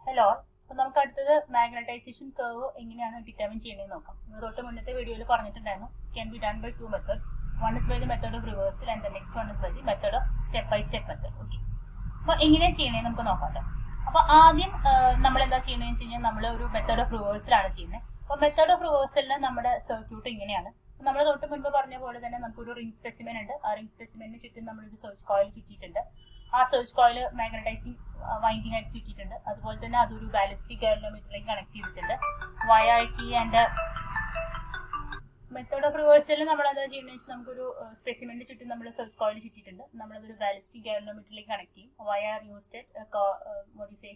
Hello, അപ്പോൾ നമുക്ക് അടുത്തത് മാഗ്നറ്റൈസേഷൻ കർവ് എങ്ങനെയാണ് ഡിറ്റർമിൻ ചെയ്യുന്നത് നോക്കാം. നമ്മൾ തൊട്ട് മുന്നത്തെ വീഡിയോയിൽ പറഞ്ഞിട്ടുണ്ടായിരുന്നു can be done by two methods. One is by the method of reversal and the next one is by the method of step by step method. Okay, അപ്പോൾ എങ്ങനെയാണ് ചെയ്യണേന്ന് നമുക്ക് നോക്കാം. അപ്പോൾ ആദ്യം നമ്മൾ എന്താ ചെയ്യണമെന്ന് വെച്ച് കഴിഞ്ഞാൽ നമ്മൾ ഒരു മെത്തേഡ് ഓഫ് റിവേഴ്സലാണ് ചെയ്യുന്നത്. അപ്പോൾ മെത്തേഡ് ഓഫ് റിവേഴ്സലിന് നമ്മുടെ സർക്യൂട്ട് ഇങ്ങനെയാണ്. നമ്മൾ തൊട്ട് മുൻപ് പറഞ്ഞ പോലെ തന്നെ നമുക്കൊരു റിംഗ് സ്പെസിമെൻ ഉണ്ട്. ആ റിംഗ് സ്പെസിമെന്റിന് ചുറ്റും നമ്മളൊരു സെർച്ച് കോയിൽ ചുറ്റിയിട്ടുണ്ട്. ആ സെർച്ച് കോയിൽ മാഗ്നറ്റൈസിങ് വൈൻഡിങ് ആയിട്ട് ചുറ്റിയിട്ടുണ്ട്. അതുപോലെ തന്നെ അതൊരു ബാലിസ്റ്റിക് ഗാലനോമീറ്ററിലേക്ക് കണക്ട് ചെയ്തിട്ടുണ്ട്. Wire key and method of റിവേഴ്സലിൽ നമ്മൾ എന്താ ചെയ്യുന്നത് വെച്ചാൽ നമുക്കൊരു സ്പെസിമെന്റിന് ചുറ്റും നമ്മൾ സെർച്ച് കോയിൽ ചുറ്റിയിട്ടുണ്ട്. നമ്മളതൊരു ബാലിസ്റ്റിക് ഗാലനോമീറ്ററിലേക്ക് കണക്ട് ചെയ്യും. Wire used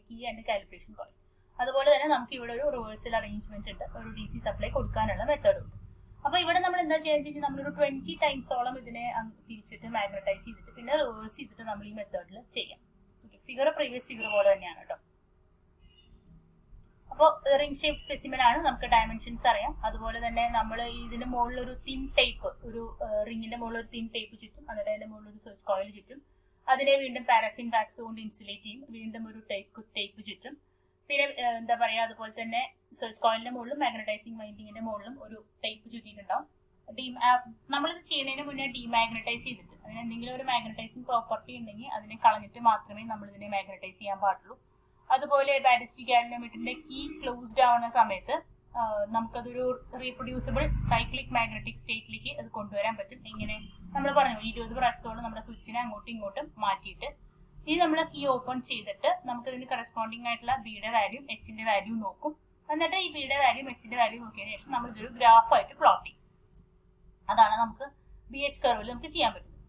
key and calibration coil. അതുപോലെ തന്നെ നമുക്ക് ഇവിടെ ഒരു റിവേഴ്സൽ അറേഞ്ച്മെന്റ് ഉണ്ട്. ഒരു DC സപ്ലൈ കൊടുക്കാനുള്ള മെത്തേഡ് ഉണ്ട്. അപ്പൊ ഇവിടെ നമ്മൾ എന്താ ചെയ്യാന്ന് വെച്ചാൽ നമ്മളൊരു 20 ടൈംസോളം ഇതിനെ തിരിച്ചിട്ട് മാഗ്നറ്റൈസ് ചെയ്തിട്ട് പിന്നെ റിവേഴ്സ് ചെയ്തിട്ട് നമ്മൾ ഈ മെത്തേഡിൽ ചെയ്യാം. ഫിഗർ പ്രീവിയസ് ഫിഗർ പോലെ തന്നെയാണ് കേട്ടോ. അപ്പോൾ റിംഗ് ഷേപ്പ് സ്പെസിമെൻ ആണ്, നമുക്ക് ഡയമെൻഷൻസ് അറിയാം. അതുപോലെ തന്നെ നമ്മൾ ഇതിന്റെ മുകളിൽ ഒരു തിൻ ടേപ്പ്, ഒരു റിംഗിന്റെ മുകളിൽ ഒരു തിൻ ടേപ്പ് ചുറ്റും, എന്നിട്ട് അതിന്റെ മുകളിൽ ഒരു സെർച്ച് കോയിൽ ചുറ്റും, അതിനെ വീണ്ടും പാരഫിൻ വാക്സ് കൊണ്ട് ഇൻസുലേറ്റ് ചെയ്യും. വീണ്ടും ഒരു ടേപ്പ് ചുറ്റും, പിന്നെ എന്താ പറയാ, അതുപോലെ തന്നെ സെർച്ച് കോയിലിന്റെ മുകളിലും മാഗ്നറ്റൈസിങ് വൈൻഡിങ്ങിന്റെ മുകളിലും ഒരു ടൈപ്പ് ചുറ്റിയിട്ടുണ്ടാവും. നമ്മളിത് ചെയ്യുന്നതിന് മുന്നേ ഡീമാഗ്നറ്റൈസ് ചെയ്തിട്ട്, അതിന് എന്തെങ്കിലും ഒരു മാഗ്നറ്റൈസിങ് പ്രോപ്പർട്ടി ഉണ്ടെങ്കിൽ അതിനെ കളഞ്ഞിട്ട് മാത്രമേ നമ്മൾ ഇതിനെ മാഗ്നറ്റൈസ് ചെയ്യാൻ പാടുള്ളൂ. അതുപോലെ ബാലിസ്റ്റിക് ഗാലനോമീറ്ററിന്റെ കീ ക്ലോസ്ഡ് ആവുന്ന സമയത്ത് നമുക്കതൊരു റീപ്രൊഡ്യൂസിബിൾ സൈക്ലിക് മാഗ്നറ്റിക് സ്റ്റേറ്റിലേക്ക് അത് കൊണ്ടുവരാൻ പറ്റും. ഇങ്ങനെ നമ്മൾ പറഞ്ഞു 20 പ്രാവശ്യത്തോളം നമ്മുടെ സ്വിച്ചിനെ അങ്ങോട്ടും ഇങ്ങോട്ടും മാറ്റിയിട്ട് ഇനി നമ്മൾ കീ ഓപ്പൺ ചെയ്തിട്ട് നമുക്ക് ഇതിന് കറസ്പോണ്ടിങ് ആയിട്ടുള്ള ബിയുടെ വാല്യൂ എച്ചിന്റെ വാല്യൂ നോക്കും. എന്നിട്ട് ഈ ബിയുടെ വാല്യൂ എച്ചിന്റെ വാല്യൂ നോക്കിയതിനു ശേഷം നമ്മൾ ഇതൊരു ഗ്രാഫായിട്ട് പ്ലോട്ട് ചെയ്യും. അതാണ് നമുക്ക് BH കർവിൽ നമുക്ക് ചെയ്യാൻ പറ്റുന്നത്.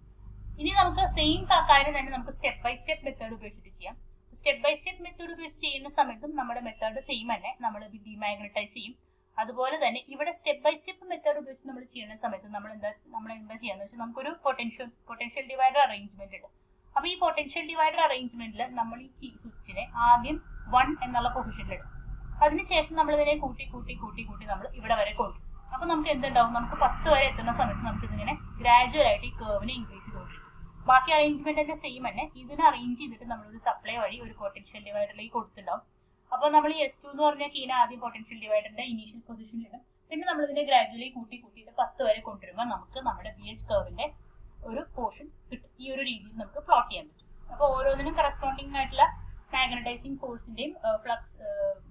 ഇനി നമുക്ക് സെയിം കാര്യം തന്നെ നമുക്ക് സ്റ്റെപ്പ് ബൈ സ്റ്റെപ്പ് മെത്തേഡ് ഉപയോഗിച്ചിട്ട് ചെയ്യാം. സ്റ്റെപ്പ് ബൈ സ്റ്റെപ്പ് മെത്തേഡ് ഉപയോഗിച്ച് ചെയ്യുന്ന സമയത്തും നമ്മുടെ മെത്തേഡ് സെയിം തന്നെ, നമ്മൾ ഡിമാഗ്നറ്റൈസ് ചെയ്യും. അതുപോലെ തന്നെ ഇവിടെ സ്റ്റെപ്പ് ബൈ സ്റ്റെപ്പ് മെത്തേഡ് ഉപയോഗിച്ച് നമ്മൾ ചെയ്യുന്ന സമയത്ത് നമ്മൾ എന്താ ചെയ്യാന്ന് വെച്ചാൽ നമുക്കൊരു പൊട്ടൻഷ്യൽ ഡിവൈഡർ അറേഞ്ച്മെന്റ് ഉണ്ട്. അപ്പൊ ഈ പൊട്ടൻഷ്യൽ ഡിവൈഡർ അറേഞ്ച്മെന്റിൽ നമ്മൾ ഈ സ്വിച്ചിനെ ആദ്യം 1 എന്നുള്ള പൊസിഷനിലിടും. അതിനുശേഷം നമ്മൾ ഇതിനെ കൂട്ടി നമ്മൾ ഇവിടെ വരെ കൊണ്ടുവരും. അപ്പൊ നമുക്ക് എന്തുണ്ടാവും, നമുക്ക് 10 വരെ എത്തുന്ന സമയത്ത് നമുക്ക് ഇതിങ്ങനെ ഗ്രാജുവൽ ആയിട്ട് ഈ കർവിനെ ഇൻക്രീസ് ചെയ്തുകൊണ്ടിരിക്കും. ബാക്കി അറേഞ്ച്മെന്റിന്റെ സെയിം തന്നെ, ഇതിനെ അറേഞ്ച് ചെയ്തിട്ട് നമ്മളൊരു സപ്ലൈ വഴി ഒരു പൊട്ടൻഷ്യൽ ഡിവൈഡറിലേക്ക് കൊടുത്തിട്ടുണ്ടാവും. അപ്പൊ നമ്മൾ ഈ S2 എന്ന് പറഞ്ഞ കീനെ ആദ്യം പൊട്ടൻഷ്യൽ ഡിവൈഡറിന്റെ ഇനീഷ്യൽ പൊസിഷനിലിടും. പിന്നെ നമ്മൾ ഇതിനെ ഗ്രാജുവലി കൂട്ടിയിട്ട് 10 വരെ കൊണ്ടുവരുമ്പോൾ നമുക്ക് നമ്മുടെ BH കർവിന്റെ ഒരു പോർഷൻ കിട്ടും. ഈ ഒരു രീതിയിൽ നമുക്ക് പ്ലോട്ട് ചെയ്യാൻ പറ്റും. അപ്പോൾ ഓരോന്നിനും കറസ്പോണ്ടിങ് ആയിട്ടുള്ള മാഗ്നറ്റൈസിങ് ഫോഴ്സിന്റെയും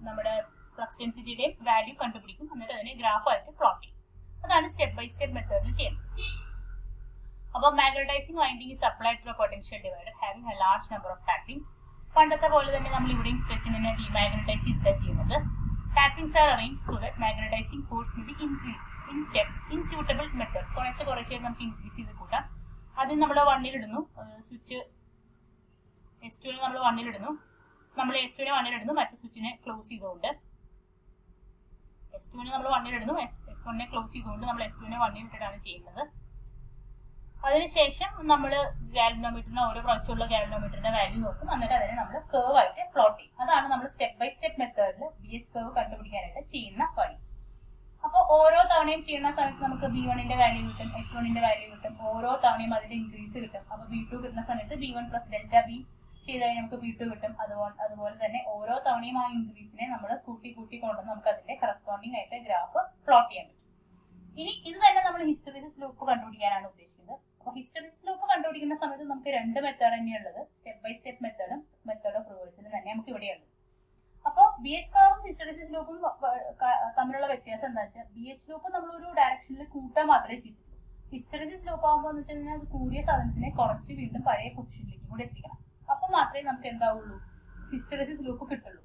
നമ്മുടെ ഫ്ലക്സ് ഡെൻസിറ്റിയുടെയും വാല്യൂ കണ്ടുപിടിക്കും. എന്നിട്ട് അതിനെ ഗ്രാഫായിട്ട് പ്ലോട്ട് ചെയ്യും. അതാണ് സ്റ്റെപ്പ് ബൈ സ്റ്റെപ്പ് മെത്തേഡിൽ ചെയ്യുന്നത്. അപ്പോൾ magnetising winding is applied to a potential divider having a large number of tappings. പണ്ടത്തെ പോലെ തന്നെ നമ്മൾ ഇവിടെയും സ്പെസിമെനെ ഡീമാഗ്നറ്റൈസ് ചെയ്തിട്ടാണ് ചെയ്യുന്നത്. Tappings are arranged so that magnetizing force may be increased in steps in suitable method. കുറേശ്ശെ നമുക്ക് ഇൻക്രീസ് ചെയ്ത് കൂട്ടാം. ആദ്യം നമ്മൾ 1-ൽ ഇടുന്നു, സ്വിച്ച് S2 നമ്മൾ 1-ൽ ഇടുന്നു. നമ്മൾ S2നെ 1-ൽ ഇടുന്നു, മറ്റു സ്വിച്ചിനെ ക്ലോസ് ചെയ്തുകൊണ്ട് S2നെ നമ്മൾ 1-ൽ ഇടുന്നു, S1നെ ക്ലോസ് ചെയ്തുകൊണ്ട് നമ്മൾ S2നെ 1-ൽ ഇട്ടിട്ടാണ് ചെയ്യുന്നത്. അതിനുശേഷം നമ്മൾ ഗാലനോമീറ്ററിന് ഓരോ പ്രാവശ്യമുള്ള ഗാലനോമീറ്ററിന്റെ വാല്യൂ നോക്കും. എന്നിട്ട് അതിനെ നമ്മൾ കർവ് ആയിട്ട് പ്ലോട്ട് ചെയ്യും. അതാണ് നമ്മൾ സ്റ്റെപ്പ് ബൈ സ്റ്റെപ്പ് മെത്തേഡിൽ BH കർവ് കണ്ടുപിടിക്കാനായിട്ട് ചെയ്യുന്ന പണി. അപ്പോൾ ഓരോ തവണയും ചെയ്യുന്ന സമയത്ത് നമുക്ക് B1ന്റെ വാല്യൂ കിട്ടും, H1ന്റെ വാല്യൂ കിട്ടും. ഓരോ തവണയും അതിന്റെ ഇൻക്രീസ് കിട്ടും. അപ്പോൾ B2 കിട്ടുന്ന സമയത്ത് B1 പ്ലസ് ഡെൽറ്റ B ചെയ്ത് കഴിഞ്ഞാൽ നമുക്ക് B2 കിട്ടും. അതുപോലെ തന്നെ ഓരോ തവണയും ആ ഇൻക്രീസിനെ നമ്മൾ കൂട്ടി കൊണ്ടുവന്ന് നമുക്ക് അതിന്റെ കറസ്പോണ്ടിങ് ആയിട്ട് ഗ്രാഫ് പ്ലോട്ട് ചെയ്യാൻ പറ്റും. ഇനി ഇത് തന്നെ നമ്മൾ ഹിസ്റ്ററിസിസ് ലൂപ്പ് കണ്ടുപിടിക്കാനാണ് ഉദ്ദേശിക്കുന്നത്. അപ്പോൾ ഹിസ്റ്ററിസിസ് ലൂപ്പ് കണ്ടുപിടിക്കുന്ന സമയത്ത് നമുക്ക് 2 മെത്തേഡ് തന്നെയുള്ളത്, സ്റ്റെപ്പ് ബൈ സ്റ്റെപ്പ് മെത്തേഡും മെത്തേഡ് ഓഫ് റിവേഴ്സലും തന്നെ നമുക്ക് ഇവിടെയുള്ളത്. അപ്പോൾ BH കർവും ഹിസ്റ്ററിസിസ് ലൂപ്പും തമ്മിലുള്ള വ്യത്യാസം എന്താ വെച്ചാൽ BH ലൂപ്പ് നമ്മൾ ഒരു ഡയറക്ഷനിൽ കൂട്ടാൻ മാത്രമേ ചെയ്തിട്ടുള്ളൂ. ഹിസ്റ്ററിസിസ് ലൂപ്പ് ആകുമ്പോൾ എന്ന് വെച്ച് കഴിഞ്ഞാൽ അത് കൂടിയ സാധനത്തിനെ കുറച്ച് വീണ്ടും പഴയ പൊസിഷനിലേക്ക് കൂടെ എത്തിക്കണം. അപ്പൊ മാത്രമേ നമുക്ക് എന്താവുള്ളൂ, ഹിസ്റ്ററിസിസ് ലൂപ്പ് കിട്ടുള്ളൂ.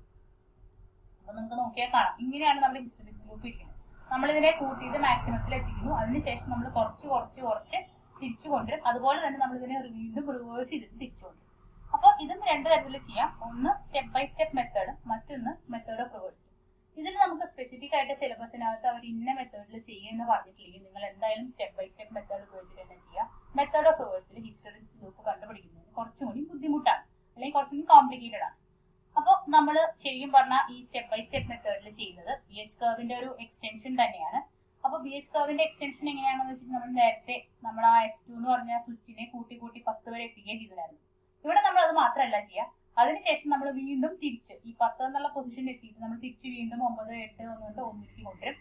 അപ്പൊ നമുക്ക് നോക്കിയാൽ കാണാം, ഇങ്ങനെയാണ് നമ്മുടെ ഹിസ്റ്ററിസിസ് ലൂപ്പ് ഇരിക്കുന്നത്. നമ്മളിതിനെ കൂട്ടിയിട്ട് മാക്സിമത്തിൽ എത്തിക്കുന്നു. അതിനുശേഷം നമ്മൾ കുറച്ച് തിരിച്ചു കൊണ്ടുവരും. അതുപോലെ തന്നെ നമ്മൾ ഇതിനെ വീണ്ടും റിവേഴ്സ് ചെയ്തിട്ട് തിരിച്ചു കൊണ്ടുവരും. അപ്പോൾ ഇതും 2 തരത്തിൽ ചെയ്യാം. ഒന്ന് സ്റ്റെപ്പ് ബൈ സ്റ്റെപ്പ് മെത്തേഡും മറ്റൊന്ന് മെത്തേഡ് ഓഫ് റിവേഴ്സൽ. ഇതിൽ നമുക്ക് സ്പെസിഫിക് ആയിട്ട് സിലബസിനകത്ത് അവർ ഇന്ന മെത്തേഡിൽ ചെയ്യുമെന്ന് പറഞ്ഞിട്ടില്ലെങ്കിൽ നിങ്ങൾ എന്തായാലും സ്റ്റെപ്പ് ബൈ സ്റ്റെപ്പ് മെത്തേഡ് ഉപയോഗിച്ചിട്ട് തന്നെ ചെയ്യാം. Method of reversal hysteresis loop കണ്ടുപിടിക്കുന്നതിന് കുറച്ചും കൂടി ബുദ്ധിമുട്ടാണ്, അല്ലെങ്കിൽ കുറച്ചും കൂടി കോംപ്ലിക്കേറ്റഡ് ആണ്. അപ്പോൾ നമ്മൾ ശരിക്കും പറഞ്ഞാൽ ഈ സ്റ്റെപ്പ് ബൈ സ്റ്റെപ്പ് മെത്തേഡിൽ ചെയ്യുന്നത് BH കർവിന്റെ ഒരു എക്സ്റ്റൻഷൻ തന്നെയാണ്. അപ്പോൾ BH കർവിന്റെ എക്സ്റ്റൻഷൻ എങ്ങനെയാണെന്ന് വെച്ചിട്ട് നമ്മൾ നേരത്തെ ആ S2 എന്ന് പറഞ്ഞ സ്വിച്ചിനെ കൂട്ടി 10 വരെ എത്തിക്കുകയും ചെയ്തതായിരുന്നു. ഇവിടെ നമ്മൾ അത് മാത്രമല്ല ചെയ്യുക, അതിനുശേഷം നമ്മൾ വീണ്ടും തിരിച്ച് ഈ 10 എന്നുള്ള പൊസിഷനിൽ എത്തിയിട്ട് നമ്മൾ തിരിച്ച് വീണ്ടും 9, 8 എന്നുകൊണ്ട് 1 കൊണ്ടുവരും.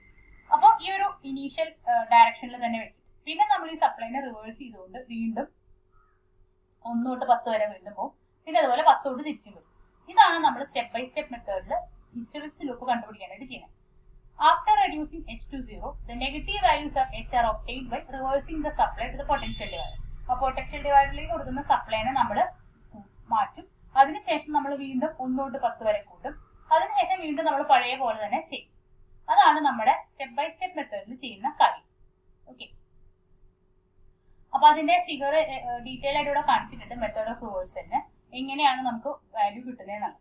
അപ്പോൾ ഈ ഒരു ഇനീഷ്യൽ ഡയറക്ഷനിൽ തന്നെ വെച്ചിട്ട് പിന്നെ നമ്മൾ ഈ സപ്ലൈനെ റിവേഴ്സ് ചെയ്തുകൊണ്ട് വീണ്ടും 1 തൊട്ട് 10 വരെ വീണ്ടും പോകും. പിന്നെ അതുപോലെ 10 തൊട്ട് തിരിച്ചും വരും. ഇതാണ് നമ്മൾ സ്റ്റെപ്പ് ബൈ സ്റ്റെപ്പ് മെത്തേഡിൽ ഹിസ്റ്ററിസിസ് ലൂപ്പ് കണ്ടുപിടിക്കാനായിട്ട് ചെയ്യുന്നത്. After reducing H to 0, the negative values of H are obtained by reversing the supply to the potential divider. അപ്പോൾ പൊട്ടൻഷ്യൽ ഡിവൈഡറിലേക്ക് കൊടുക്കുന്ന സപ്ലൈനെ നമ്മൾ മാറ്റും. അതിനുശേഷം നമ്മൾ വീണ്ടും 1 തൊട്ട് 10 വരെ കൂട്ടും. അതിനുശേഷം വീണ്ടും നമ്മൾ പഴയ പോലെ തന്നെ ചെയ്യും. അതാണ് നമ്മുടെ സ്റ്റെപ്പ് ബൈ സ്റ്റെപ്പ് മെത്തേഡിൽ ചെയ്യുന്ന കാര്യം. ഓക്കെ, അപ്പൊ അതിന്റെ ഫിഗർ ഡീറ്റെയിൽ ആയിട്ട് ഇവിടെ കാണിച്ചിട്ടുണ്ട്. മെത്തേഡ് ഓഫ് റിവേഴ്സലിന് എങ്ങനെയാണ് നമുക്ക് വാല്യൂ കിട്ടുന്നതെന്നാണ്.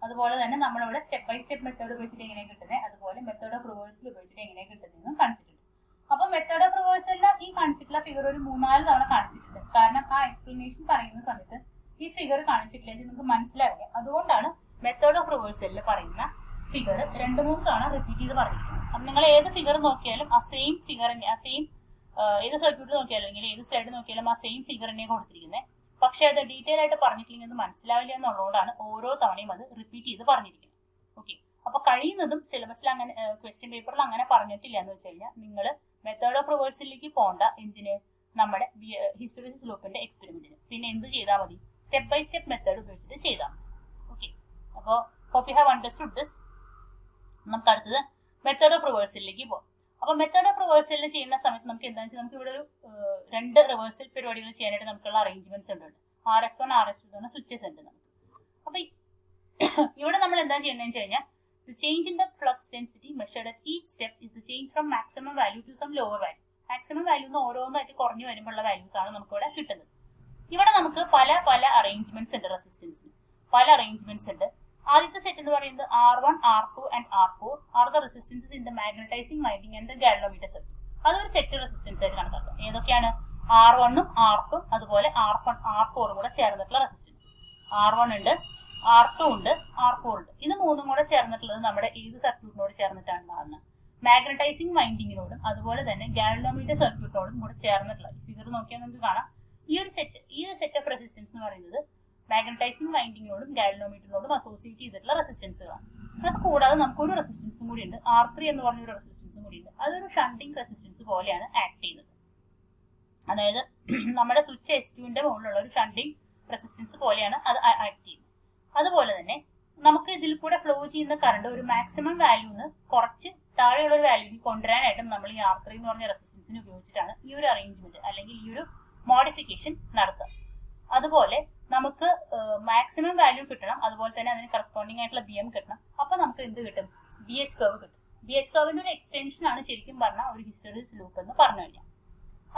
അതുപോലെ തന്നെ നമ്മളിവിടെ സ്റ്റെപ്പ് ബൈ സ്റ്റെപ്പ് മെത്തേഡ് ഉപയോഗിച്ചിട്ട് എങ്ങനെ കിട്ടുന്നത്, അതുപോലെ മെത്തേഡ് ഓഫ് റിവേഴ്സൽ ഉപയോഗിച്ചിട്ട് എങ്ങനെ കിട്ടുന്നതെന്നും കാണിച്ചിട്ടുണ്ട്. അപ്പൊ മെത്തേഡ് ഓഫ് റിവേഴ്സലിന് ഈ കാണിച്ചിട്ടുള്ള ഫിഗർ ഒരു 3-4 തവണ കാണിച്ചിട്ടുണ്ട്. കാരണം ആ എക്സ്പ്ലനേഷൻ പറയുന്ന സമയത്ത് ഈ ഫിഗർ കാണിച്ചിട്ടില്ല നിങ്ങൾക്ക് മനസ്സിലാവില്ല. അതുകൊണ്ടാണ് മെത്തേഡ് ഓഫ് റിവേഴ്സലിൽ പറയുന്ന ഫിഗർ 2-3 തവണ റിപ്പീറ്റ് ചെയ്ത് പറഞ്ഞിരിക്കുന്നത്. അപ്പൊ നിങ്ങൾ ഏത് ഫിഗർ നോക്കിയാലും ആ സെയിം ഫിഗർ തന്നെ, ആ സെയിം ഏത് സർക്യൂട്ട് നോക്കിയാലും അല്ലെങ്കിൽ ഏത് സ്ലൈഡ് നോക്കിയാലും ആ സെയിം ഫിഗർ തന്നെ കൊടുത്തിരിക്കുന്നത്. പക്ഷെ അത് ഡീറ്റെയിൽ ആയിട്ട് പറഞ്ഞിട്ടില്ലെങ്കിൽ അത് മനസ്സിലാവില്ല എന്നുള്ളതുകൊണ്ടാണ് ഓരോ തവണയും അത് റിപ്പീറ്റ് ചെയ്ത് പറഞ്ഞിരിക്കുന്നത്. ഓക്കെ, അപ്പൊ കഴിയുന്നതും സിലബസിൽ അങ്ങനെ ക്വസ്റ്റ്യൻ പേപ്പറിൽ അങ്ങനെ പറഞ്ഞിട്ടില്ല എന്ന് വെച്ച് കഴിഞ്ഞാൽ നിങ്ങൾ മെത്തേഡ് ഓഫ് റിവേഴ്സലിലേക്ക് പോകണ്ട. എന്തിന്? നമ്മുടെ ഹിസ്റ്ററിസിസ് ലൂപ്പിന്റെ എക്സ്പെരിമെന്റിന്. പിന്നെ എന്ത് ചെയ്താൽ മതി? സ്റ്റെപ്പ് ബൈ സ്റ്റെപ്പ് മെത്തേഡ് ഉപയോഗിച്ചിട്ട് ചെയ്താൽ മതി. ഓക്കെ, അപ്പോൾ hope you have understood this. നമുക്ക് അടുത്തത് മെത്തേഡ് ഓഫ് റിവേഴ്സലിലേക്ക് പോകാം. അപ്പൊ മെത്തേഡ് ഓഫ് റിവേഴ്സലിൽ ചെയ്യുന്ന സമയത്ത് നമുക്ക് എന്താണെന്ന് വെച്ചാൽ നമുക്ക് ഇവിടെ ഒരു 2 റിവേഴ്സൽ പരിപാടികൾ ചെയ്യാനായിട്ട് നമുക്കുള്ള അറേഞ്ച്മെന്റ്സ് ഉണ്ട്. RS1, RS2 എന്ന് പറഞ്ഞ സ്വിച്ചസ് ഉണ്ട് നമുക്ക്. അപ്പൊ ഇവിടെ നമ്മൾ എന്താ ചെയ്യുന്നതെന്ന് വെച്ച് കഴിഞ്ഞാൽ the change in the flux density measured at each step is the change from maximum value to some lower value. Maximum value എന്ന് ഓരോന്നായിട്ട് കുറഞ്ഞു വരുമ്പോഴുള്ള വാല്യൂസ് ആണ് നമുക്ക് ഇവിടെ കിട്ടുന്നത്. ഇവിടെ നമുക്ക് പല പല അറേഞ്ച്മെന്റ്സ് ഉണ്ട്. റെസിസ്റ്റൻസിന് പല അറേഞ്ച്മെന്റ്സ് ഉണ്ട്. ആദ്യത്തെ സെറ്റ് എന്ന് പറയുന്നത് R1, R2 and R4 are the resistances in the magnetizing winding and the galvanometer circuit. അതൊരു സെറ്റ് റെസിസ്റ്റൻസ് ആയിട്ട് കണക്കാക്കാം. ഏതൊക്കെയാണ്? R1 ഉം R2 അതുപോലെ R4 കൂടെ ചേർന്നിട്ടുള്ള റെസിസ്റ്റൻസ്. R1 ഉണ്ട്, R2 ഉണ്ട്, R4 ഉണ്ട്. ഇത് 3ഉം കൂടെ ചേർന്നിട്ടുള്ളത് നമ്മുടെ ഏത് സർക്യൂട്ടിനോട് ചേർന്നിട്ടാണ് ഉണ്ടാകുന്നത്? മാഗ്നറ്റൈസിംഗ് വൈൻഡിങ്ങിനോടും അതുപോലെ തന്നെ ഗാൽവനോമീറ്റർ സർക്യൂട്ടിനോടും കൂടെ ചേർന്നിട്ടുള്ള ഫിഗർ നോക്കിയാൽ നമുക്ക് കാണാം. ഈ ഒരു സെറ്റ് ഓഫ് റെസിസ്റ്റൻസ് എന്ന് പറയുന്നത് മാഗ്നറ്റൈസിംഗ് വൈൻഡിങ്ങിനോടും ഗാൽവനോമീറ്ററിനോടും അസോസിയേറ്റ് ചെയ്തിട്ടുള്ള റെസിസ്റ്റൻസുകളാണ്. അത് കൂടാതെ നമുക്കൊരു റെസിസ്റ്റൻസും കൂടി ഉണ്ട്, R3 എന്ന് പറഞ്ഞൊരു റെസിസ്റ്റൻസും കൂടി ഉണ്ട്. അതൊരു ഷണ്ടിങ് റെസിസ്റ്റൻസ് പോലെയാണ് ആക്ട് ചെയ്യുന്നത്. അതായത് നമ്മുടെ സ്വിച്ച് S2ന്റെ മുകളിലുള്ള ഒരു ഷണ്ടിങ് റെസിസ്റ്റൻസ് പോലെയാണ് അത് ആക്ട് ചെയ്യുന്നത്. അതുപോലെ തന്നെ നമുക്ക് ഇതിൽ കൂടെ ഫ്ലോ ചെയ്യുന്ന കറണ്ട് ഒരു മാക്സിമം വാല്യൂന്ന് കുറച്ച് താഴെയുള്ള ഒരു വാല്യൂവിൽ കൊണ്ടുവരാനായിട്ടും നമ്മൾ ഈ R3 എന്ന് പറഞ്ഞ റെസിസ്റ്റൻസിനെ ഉപയോഗിച്ചിട്ടാണ് ഈ ഒരു അറേഞ്ച്മെന്റ് അല്ലെങ്കിൽ ഈ ഒരു മോഡിഫിക്കേഷൻ നടത്തുക. അതുപോലെ നമുക്ക് മാക്സിമം വാല്യൂ കിട്ടണം, അതുപോലെ തന്നെ അതിന് കറസ്പോണ്ടിങ് ആയിട്ടുള്ള BM കിട്ടണം. അപ്പൊ നമുക്ക് എന്ത് കിട്ടും? BH കർവ് കിട്ടും. BH കർവിന്റെ ഒരു എക്സ്റ്റൻഷൻ ആണ് ശരിക്കും പറഞ്ഞാൽ ഒരു ഹിസ്റ്ററിസിസ് ലൂപ്പ് എന്ന് പറഞ്ഞു കഴിഞ്ഞാൽ.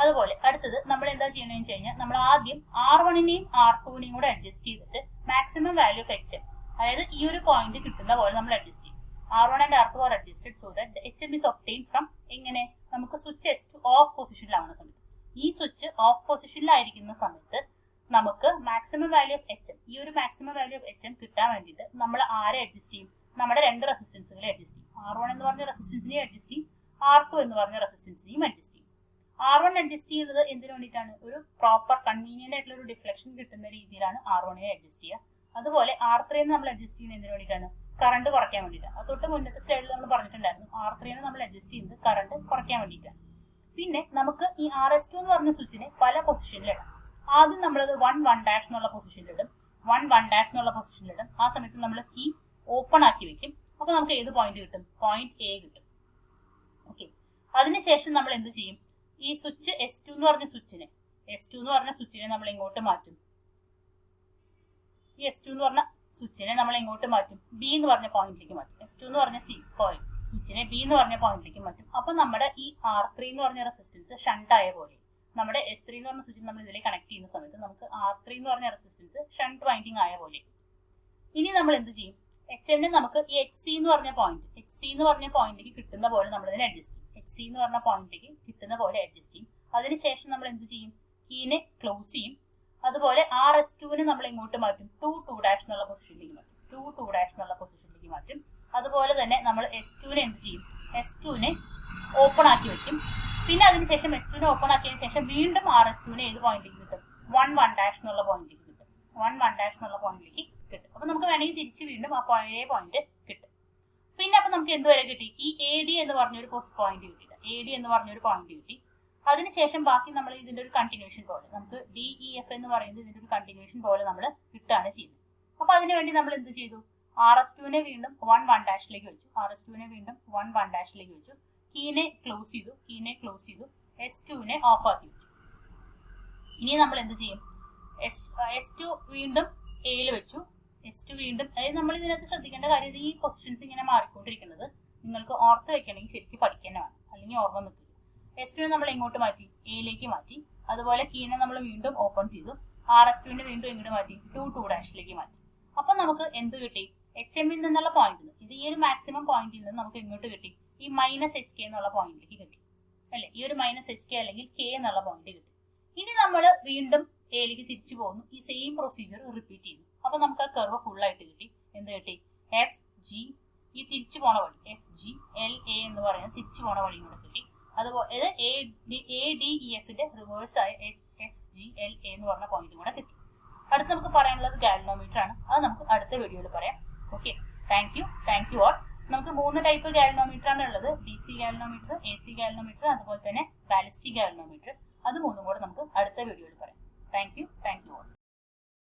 അതുപോലെ അടുത്തത് നമ്മൾ എന്താ ചെയ്യണമെന്ന് വെച്ച് കഴിഞ്ഞാൽ നമ്മൾ ആദ്യം R1നെയും R2നെയും കൂടെ അഡ്ജസ്റ്റ് ചെയ്തിട്ട് മാക്സിമം വാല്യൂ ഓഫ് HM, അതായത് ഈ ഒരു പോയിന്റ് കിട്ടുന്ന പോലെ നമ്മൾ അഡ്ജസ്റ്റ് ചെയ്യും. R1 and R2 are adjusted so that the HM is obtained from എങ്ങനെ? നമുക്ക് സ്വിച്ച് S2 ഓഫ് പൊസിഷനിലാവുന്ന സമയത്ത്, ഈ സ്വിച്ച് ഓഫ് പൊസിഷനിലായിരിക്കുന്ന സമയത്ത് നമുക്ക് മാക്സിമം വാല്യൂ ഓഫ് HM, ഈ ഒരു മാക്സിമം വാല്യൂ ഓഫ് HM കിട്ടാൻ വേണ്ടിയിട്ട് നമ്മൾ ആരെ അഡ്ജസ്റ്റ് ചെയ്യും? നമ്മുടെ 2 റെസിസ്റ്റൻസുകളെ അഡ്ജസ്റ്റ് ചെയ്യും. R1 എന്ന് പറഞ്ഞ റെസിസ്റ്റൻസിനെയും അഡ്ജസ്റ്റ് ചെയ്യും, R2 എന്ന് പറഞ്ഞ റെസിസ്റ്റൻസിനെയും അഡ്ജസ്റ്റ് ചെയ്യും. R1 അഡ്ജസ്റ്റ് ചെയ്യുന്നത് എന്തിനു വേണ്ടിയിട്ടാണ്? ഒരു പ്രോപ്പർ കൺവീനിയന്റ് ആയിട്ടുള്ള ഒരു ഡിഫ്ലക്ഷൻ കിട്ടുന്ന രീതിയിലാണ് R1നെ അഡ്ജസ്റ്റ് ചെയ്യുക. അതുപോലെ R3 നമ്മൾ അഡ്ജസ്റ്റ് ചെയ്യുന്നത് എന്തിനു വേണ്ടിയിട്ടാണ്? കറണ്ട് കുറയ്ക്കാൻ വേണ്ടിയിട്ടാണ്. അത് തൊട്ട് മുന്നത്തെ സ്ലൈഡിൽ നമ്മൾ പറഞ്ഞിട്ടുണ്ടായിരുന്നു, R3നെ നമ്മൾ അഡ്ജസ്റ്റ് ചെയ്യുന്നത് കറണ്ട് കുറയ്ക്കാൻ വേണ്ടിയിട്ടാണ്. പിന്നെ നമുക്ക് ഈ RS2 എന്ന് പറഞ്ഞ സ്വിച്ചിനെ പല പൊസിഷനിലിടാം. ആദ്യം നമ്മളത് 1-1' എന്നുള്ള പൊസിഷനിലിടും, 1-1' എന്നുള്ള പൊസിഷനിലിടും. ആ സമയത്ത് നമ്മൾ കീ ഓപ്പൺ ആക്കി വെക്കും. അപ്പൊ നമുക്ക് ഏത് പോയിന്റ് കിട്ടും? പോയിന്റ് A കിട്ടും. ഓക്കെ, അതിനുശേഷം നമ്മൾ എന്ത് ചെയ്യും? ഈ സ്വിച്ച് S2 എന്ന് പറഞ്ഞ സ്വിച്ചിനെ നമ്മൾ എങ്ങോട്ട് മാറ്റും? ഈ S2 എന്ന് പറഞ്ഞ സ്വിച്ചിനെ നമ്മൾ എങ്ങോട്ട് മാറ്റും? B എന്ന് പറഞ്ഞ പോയിന്റിലേക്ക് മാറ്റും. S2 എന്ന് പറഞ്ഞ സ്വിച്ചിനെ B എന്ന് പറഞ്ഞ പോയിന്റിലേക്ക് മാറ്റും. അപ്പൊ നമ്മുടെ ഈ R3 എന്ന് പറഞ്ഞ റെസിസ്റ്റൻസ് ഷണ്ട് ആയ പോലെ, നമ്മുടെ S3 എന്ന് പറഞ്ഞ സ്വിച്ച് നമ്മൾ ഇതിലേക്ക് കണക്ട് ചെയ്യുന്ന സമയത്ത് നമുക്ക് R3 എന്ന് പറഞ്ഞ റെസിസ്റ്റൻസ് ഷണ്ട് വൈൻഡിങ് ആയ പോലെ. ഇനി നമ്മൾ എന്ത് ചെയ്യും? HM നമുക്ക് ഈ XC എന്ന് പറഞ്ഞ പോയിന്റിലേക്ക് കിട്ടുന്ന പോലെ നമ്മൾ ഇതിനെ അഡ്ജസ്റ്റ് ചെയ്യും. XC എന്ന് പറഞ്ഞ പോയിന്റിലേക്ക് കിട്ടുന്ന പോലെ അഡ്ജസ്റ്റ് ചെയ്യും. അതിനുശേഷം നമ്മൾ എന്ത് ചെയ്യും? കീനെ ക്ലോസ് ചെയ്യും. അതുപോലെ RS2നെ നമ്മൾ എങ്ങോട്ട് മാറ്റും? 2-2' എന്നുള്ള പൊസിഷനിലേക്ക് മാറ്റും. അതുപോലെ തന്നെ നമ്മൾ S2നെ എന്ത് ചെയ്യും? S2നെ ഓപ്പൺ ആക്കി വെക്കും. പിന്നെ അതിനുശേഷം S2നെ ഓപ്പൺ ആക്കിയതിനു ശേഷം വീണ്ടും RS2നെ ഏത് പോയിന്റിലേക്ക് കിട്ടും? 1-1' എന്നുള്ള പോയിന്റിലേക്ക് കിട്ടും. 1-1' എന്നുള്ള പോയിന്റിലേക്ക് അപ്പൊ നമുക്ക് വേണമെങ്കിൽ തിരിച്ച് വീണ്ടും ആ പഴയ പോയിന്റ് കിട്ടും. പിന്നെ അപ്പൊ നമുക്ക് എന്തുവരെ കിട്ടി? ഈ AD എന്ന് പറഞ്ഞൊരു പോയിന്റ് കിട്ടിയില്ല. AD എന്ന് പറഞ്ഞൊരു പോയിന്റ് കിട്ടി. അതിനുശേഷം ബാക്കി നമ്മൾ ഇതിന്റെ ഒരു കണ്ടിന്യൂഷൻ പോലെ നമുക്ക് DEF എന്ന് പറയുന്നത് ഇതിന്റെ ഒരു കണ്ടിന്യൂഷൻ പോലെ നമ്മൾ കിട്ടുകയാണ് ചെയ്യുന്നത്. അപ്പൊ അതിനുവേണ്ടി നമ്മൾ എന്ത് ചെയ്തു? RS2നെ വീണ്ടും 1-1' വെച്ചു. RS2നെ വീണ്ടും 1-1' വെച്ചു. കീനെ ക്ലോസ് ചെയ്തു. S2നെ ഓഫ് ആക്കി വെച്ചു. ഇനി നമ്മൾ എന്ത് ചെയ്യും? S2 വീണ്ടും Aയിൽ വെച്ചു. S2 വീണ്ടും, അതായത് നമ്മൾ ഇതിനകത്ത് ശ്രദ്ധിക്കേണ്ട കാര്യം ഈ പൊസിഷൻസ് ഇങ്ങനെ മാറിക്കൊണ്ടിരിക്കുന്നത് നിങ്ങൾക്ക് ഓർത്ത് വെക്കണമെങ്കിൽ ശരിക്കും പഠിക്കാനാണ്, അല്ലെങ്കിൽ ഓർമ്മ നിൽക്കില്ല. S2നെ നമ്മൾ എങ്ങോട്ട് മാറ്റി? Aയിലേക്ക് മാറ്റി. അതുപോലെ കീനെ നമ്മൾ വീണ്ടും ഓപ്പൺ ചെയ്തു. RS2നെ വീണ്ടും എങ്ങോട്ട് മാറ്റി? 2-2' മാറ്റി. അപ്പൊ നമുക്ക് എന്ത് കിട്ടി? HMൽ നിന്നുള്ള പോയിന്റ്, ഇത് ഈ ഒരു മാക്സിമം പോയിന്റിൽ നിന്ന് നമുക്ക് എങ്ങോട്ട് കിട്ടി? ഈ -HK എന്നുള്ള പോയിന്റിലേക്ക് കിട്ടി അല്ലെ? ഈ ഒരു -HK അല്ലെങ്കിൽ K എന്നുള്ള പോയിന്റ് കിട്ടി. ഇനി നമ്മൾ വീണ്ടും Aയിലേക്ക് തിരിച്ചു പോകുന്നു. ഈ സെയിം പ്രൊസീജിയർ റിപ്പീറ്റ് ചെയ്യുന്നു. അപ്പൊ നമുക്ക് ആ കർവ് ഫുൾ ആയിട്ട് കിട്ടി. എന്ത് കിട്ടി? FG, ഈ തിരിച്ചു പോണ വഴി FGLA എന്ന് പറയുന്നത് തിരിച്ചു പോണ വഴി കൂടെ കിട്ടി. അതുപോലെ ADEFന്റെ റിവേഴ്സ് ആയ FGLA എന്ന് പറഞ്ഞ പോയിന്റ് കൂടെ കിട്ടി. അടുത്ത് നമുക്ക് പറയാനുള്ളത് ഗാൽവനോമീറ്റർ ആണ്. അത് നമുക്ക് അടുത്ത വീഡിയോയിൽ പറയാം. Okay, thank you all. നമുക്ക് 3 ടൈപ്പ് ഗാൽവനോമീറ്റർ ആണ് ഉള്ളത്. DC ഗാൽവനോമീറ്റർ, AC ഗാൽവനോമീറ്റർ, അതുപോലെ തന്നെ ബാലിസ്റ്റിക് ഗാൽവനോമീറ്റർ. അത് 3 കൂടെ നമുക്ക് അടുത്ത വീഡിയോയിൽ പറയാം. Thank you all.